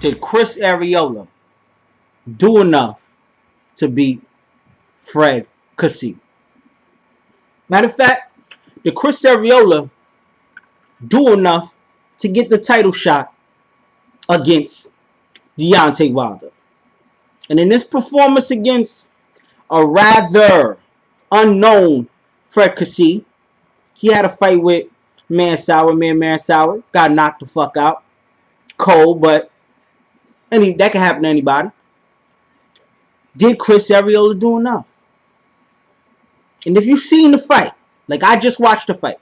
Did Chris Arreola do enough to beat Fred Kassi? Matter of fact, did Chris Arreola do enough to get the title shot against Deontay Wilder? And in this performance against a rather unknown Fred Kassi, he had a fight with Amir Mansour, got knocked the fuck out. Cold, but that can happen to anybody. Did Chris Arreola do enough? And if you've seen the fight, like I just watched the fight,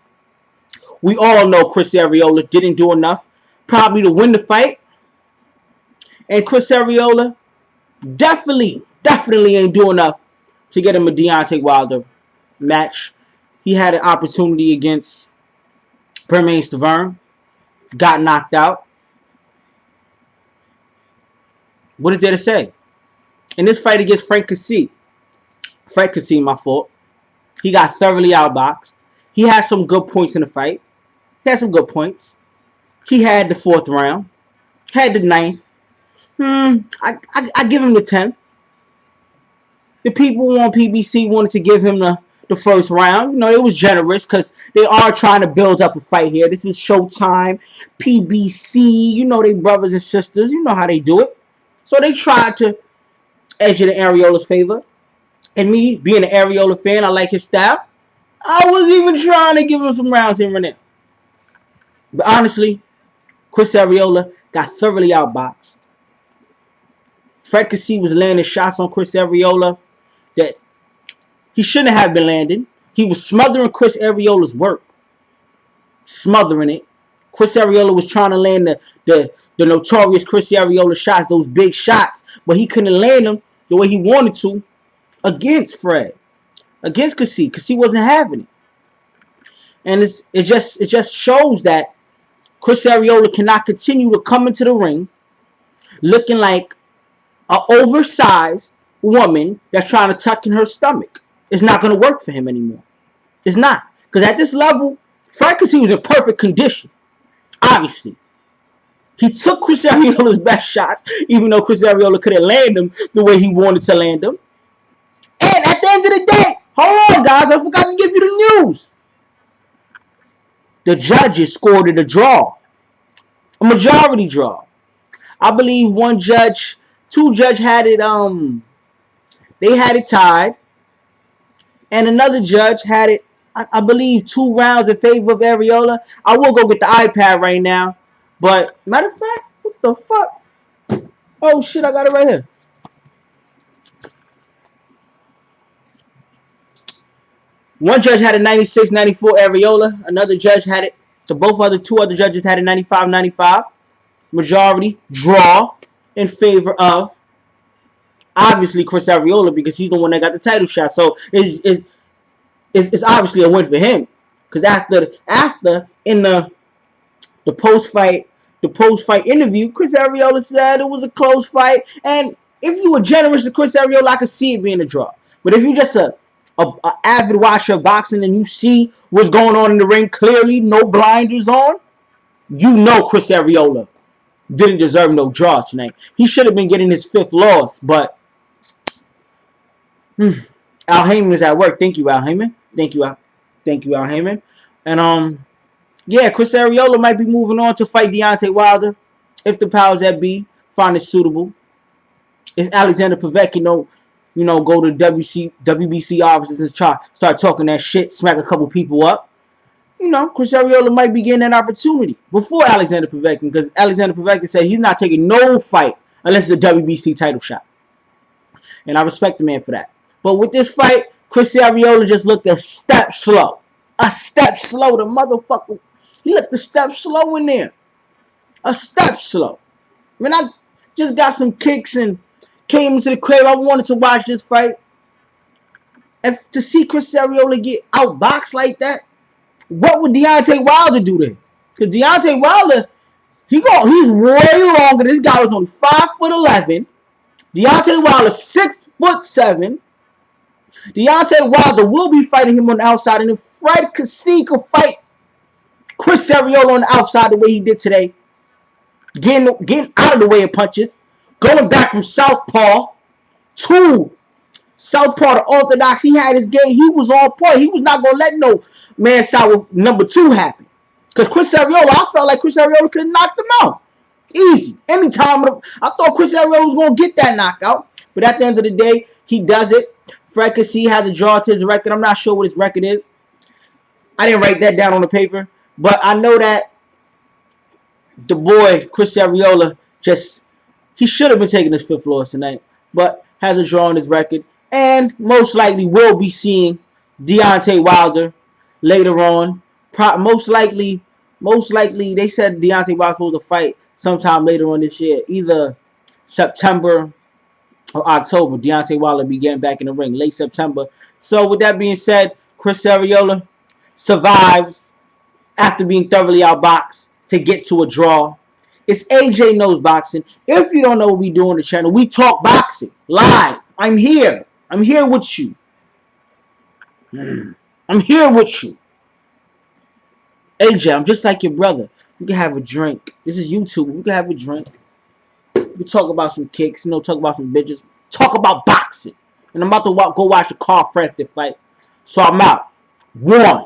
we all know Chris Arreola didn't do enough probably to win the fight. And Chris Arreola definitely ain't doing enough to get him a Deontay Wilder match. He had an opportunity against Bermane Stiverne, got knocked out. What is there to say? In this fight against Fred Kassi, my fault, he got thoroughly outboxed. He had some good points in the fight. He had some good points. He had the 4th round. Had the 9th. I give him the 10th. The people on PBC wanted to give him the 1st round. You know, it was generous because they are trying to build up a fight here. This is Showtime, PBC. You know they brothers and sisters. You know how they do it. So they tried to edge it in Arreola's favor. And me, being an Arreola fan, I like his style. I was even trying to give him some rounds here and there. But honestly, Chris Arreola got thoroughly outboxed. Fred Kassi was landing shots on Chris Arreola that he shouldn't have been landing. He was smothering Chris Arreola's work. Smothering it. Chris Arreola was trying to land the notorious Chris Arreola shots, those big shots, but he couldn't land them the way he wanted to against Fred. Against Kassi. Kassi wasn't having it. And it just shows that Chris Arreola cannot continue to come into the ring looking like an oversized woman that's trying to tuck in her stomach. It's not going to work for him anymore. It's not. Because at this level, Fred Kassi was in perfect condition. Obviously. He took Chris Arreola's best shots, even though Chris Arreola couldn't land them the way he wanted to land them. And at the end of the day, hold on, guys, I forgot to give you the news. The judges scored it a draw. A majority draw. I believe two judge had it, they had it tied. And another judge had it, I believe, 2 rounds in favor of Arreola. I will go get the iPad right now. But, matter of fact, what the fuck? Oh, shit, I got it right here. One judge had a 96-94 Arreola. Another judge had it. So two other judges had a 95-95. Majority draw in favor of, obviously, Chris Arreola, because he's the one that got the title shot. So it's obviously a win for him. Because after in the post-fight interview, Chris Arreola said it was a close fight. And if you were generous to Chris Arreola, I could see it being a draw. But if you're just a avid watcher of boxing and you see what's going on in the ring clearly, no blinders on, you know Chris Arreola didn't deserve no draw tonight. He should have been getting his 5th loss, but Al Heyman is at work. Thank you, Al Heyman. Thank you, Al Heyman. And yeah, Chris Arreola might be moving on to fight Deontay Wilder if the powers that be find it suitable. If Alexander Povetkin go to WBC offices and start talking that shit, smack a couple people up, Chris Arreola might be getting that opportunity before Alexander Povetkin, because Alexander Povetkin said he's not taking no fight unless it's a WBC title shot. And I respect the man for that. But with this fight, Chris Arreola just looked a step slow. A step slow. The motherfucker, he looked a step slow in there. A step slow. I mean, I just got some kicks and came into the crib. I wanted to watch this fight. If to see Chris Arreola get outboxed like that, what would Deontay Wilder do then? Because Deontay Wilder, he's way longer. This guy was only 5'11". Deontay Wilder 6'7". Deontay Wilder will be fighting him on the outside, and if Fred Kassi could fight Chris Arreola on the outside the way he did today, getting out of the way of punches, going back from southpaw to southpaw to orthodox. He had his game. He was on point. He was not gonna let no Mansour with number 2 happen. Because Chris Arreola, I felt like Chris Arreola could have knocked him out. Easy. Anytime. I thought Chris Arreola was going to get that knockout. But at the end of the day, he does it. Fred Kassi has a draw to his record. I'm not sure what his record is. I didn't write that down on the paper. But I know that the boy, Chris Arreola, he should have been taking his 5th loss tonight. But has a draw on his record. And most likely will be seeing Deontay Wilder later on. Most likely, they said Deontay Wilder was supposed to fight sometime later on this year. Either September or October. Deontay Wilder be getting back in the ring. Late September. So with that being said, Chris Arreola survives after being thoroughly outboxed to get to a draw. It's AJ Knows Boxing. If you don't know what we do on the channel, we talk boxing live. I'm here. I'm here with you. I'm here with you. AJ, I'm just like your brother. We can have a drink. This is YouTube. We can have a drink. We talk about some kicks, talk about some bitches. Talk about boxing. And I'm about to go watch a Carl Frampton fight. So I'm out. 1.